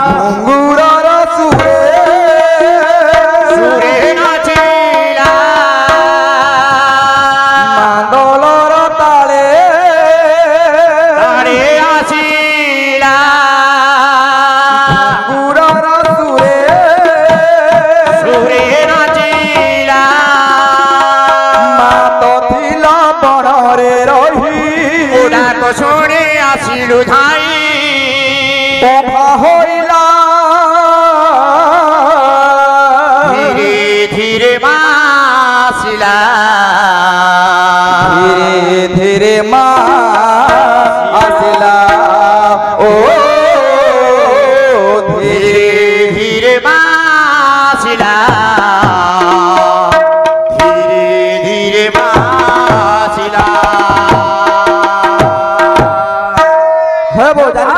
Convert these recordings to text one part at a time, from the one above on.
ঘুঙ্গুরর সুরে সুরে নাচিলা মাদলর তালে তারে আসিলা ঘুঙ্গুরর সুরে সুরে নাচিলা মাত থিল বণরে রহি ডাক শুনে আসিলু ধাই পফা হইলা ধীরে ধীরে মাসিলা ধীরে ধীরে মা আসিলা ও ধীরে ধীরে মাসিলা ধীরে ধীরে মাসিলা হ্যাঁ বো জানি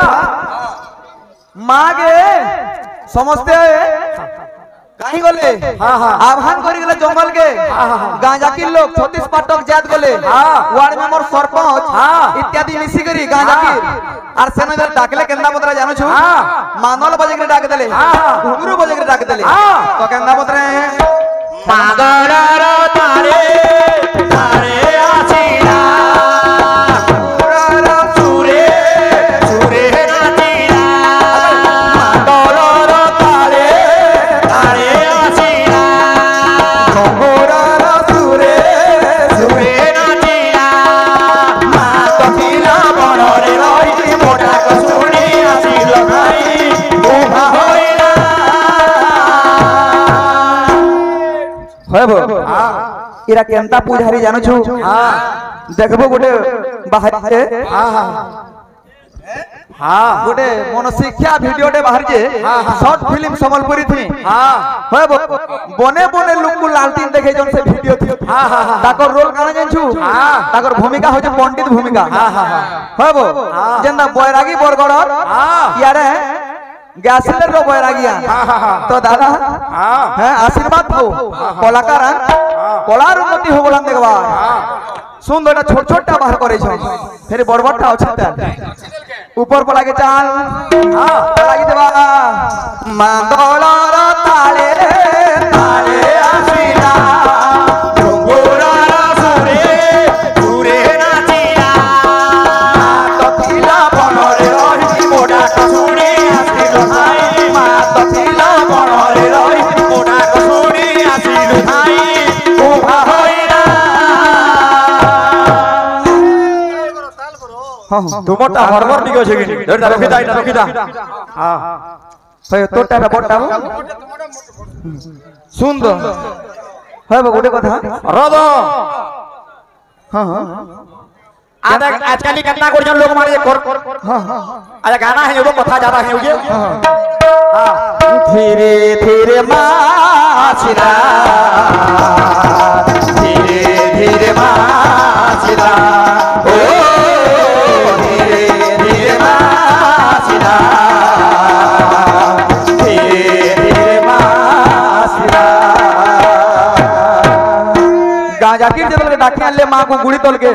মাগে সমস্তে কাহি গলে আহ্বান করি গলে জঙ্গল কে গাঁজা কি লোক 36 পাটক জাত গলে ওয়ার্ড মেম্বার সরপঞ্চ ইত্যাদি মিশি করি গাঁজা কি আর সেনদের ডাকলে কেন্দা পত্রা জানো छु মানল বজে করে ডাক দেলে ঘুগুরু বজে করে ডাক দেলে তো কেন্দা পত্রে মাগরর তারে তারে আছিলা इरा केंता पूजारी जानो छु देखबो गोटे बाहर गोटे मन शिक्षा वीडियो डे बाहर जे शॉर्ट फिल्म संबलपुरी थी बने बने लोग को लालटीन देखे जन से वीडियो थी ताकर रोल काना जन छु ताकर भूमिका हो जे पंडित भूमिका होबो जेंदा बैरागी बरगड़ यारे गैस सिलेंडर रो बैरागिया तो दादा हैं आशीर्वाद हो कलाकार कलार उन्नति हो बोलन देखबा सुन दोटा छोट छोटा बाहर करे छ फेर बड़ बड़टा अछि ऊपर पर लागे चाल लागी देबा मांगलर ताले ताले आसीला घुंगुरर सुरे सुरे नाचिला तथिला बनरे रही मोडा सुने आसीलो भाई मा तथिला बनरे रही मोडा सुने आसीलो भाई उभा होइला तुमटा हरबर निको छे कि धरता रखिदा हां भाई तोटा बडटा सुंदर है गोटे कथा रद हां हां आजकल कितना करजन लोग मारे हां हां अरे गाना है वो कथा ज्यादा है ये हां धीरे धीरे माछिरा धीरे धीरे माछिरा ओ जाकिर जल के डाकिया ले मां को गुड़ी तोल के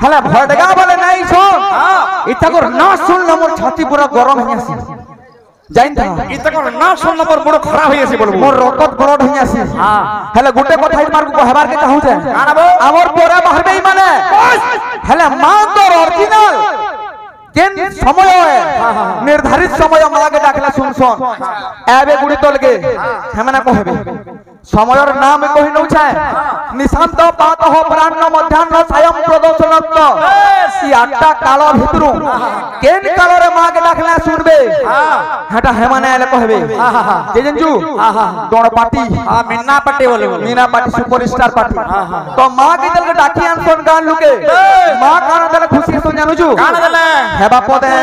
हला भडगा बोले नहीं सुन इतकर ना सुन ल मोर छाती पूरा गरम हइयासी जाइन था इतकर ना सुन ल मोर बड़ खराब हइयासी बोल मोर रकत गरड हइयासी हला गुटे कथा मार को कहबार के चाहू छे हमर पोरा बाहर में माने हला मां तो ओरिजिनल केन समय है निर्धारित समय मां के डाकला सुन सुन एबे गुड़ी तोल के हमना कहबे समयर नाम कहि नउ छै निशांत पात हो प्राण मध्याह्न सायं प्रदोषनत्त ई आठटा काल भितरु केन काल रे मां के डाकला सुनबे हटा हेमाने आले कहबे जे जंजू दोण पार्टी मीना पार्टी बोले मीना पार्टी सुपरस्टार पार्टी तो मां के दल के डाकी आन सुन गान लुके मां कान दल खुशी सुन जानू छु गान दले हे बाप दे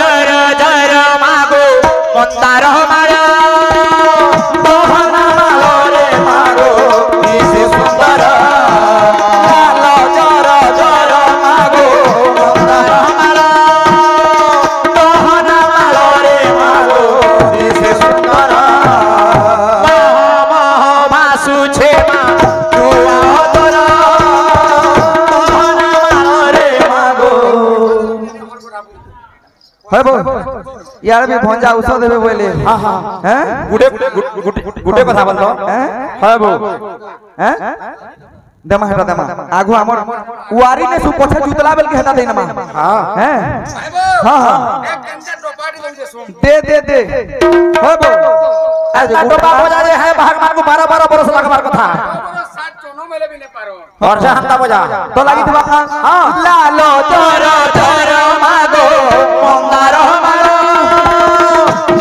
जर जर मागो मंदार मारा मोहना है बो यार भी भंजा औषध देबे बोले हां हां हैं गुटे कथा बोल दो है बो हैं देमा हेटा देमा आगु हमर उवारी ने सु पछे जुतला बेल के हेटा देना मा हां हैं हां हां एक कंचा टोपाडी दे दे है बो आज टोपा हो जा रे है भगवान को 12 बरस लगबार कथा 60 चोनो मेले भी नहीं पारो और जा हंता बजा तो लागि दिबा हां लालो चोर चोर मागो मंगार मारो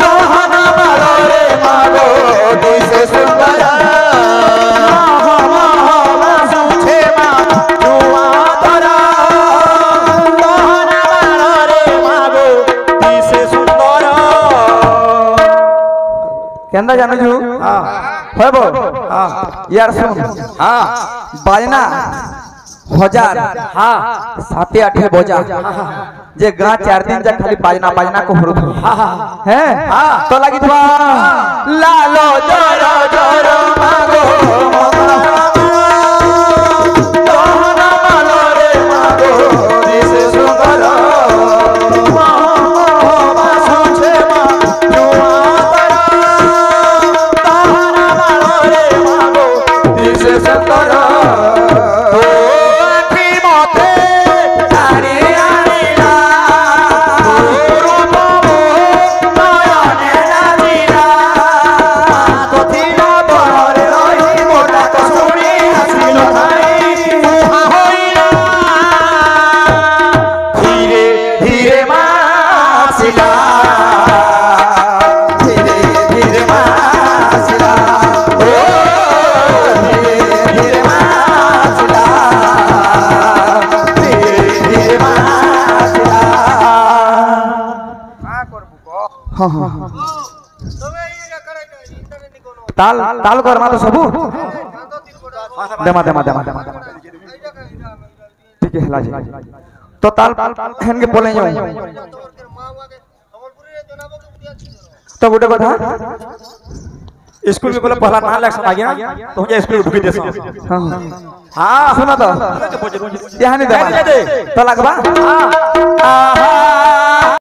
मोहन मारो रे मागो दिसे सुंदर केंदा जानो जू हां होबो हां यार सुन हां बाजना हजार हां 7-8 बजा जे गा 4 दिन जा खाली बाजना को हरु हैं हां तो लागि थवा लालो जोर जोर मागो मोहन मालो रे मागो दिसे सुंदर ताल ताल कर मा तो सबू देमा देमा देमा ठीक है हला जी तो ताल हेन के बोले जाऊ तो गुटे कथा स्कूल में बोले पहला ना लेक्शन आ गया तो मुझे स्कूल ढुकी दे हां हां सुनो तो यहाँ नहीं दे तो लगवा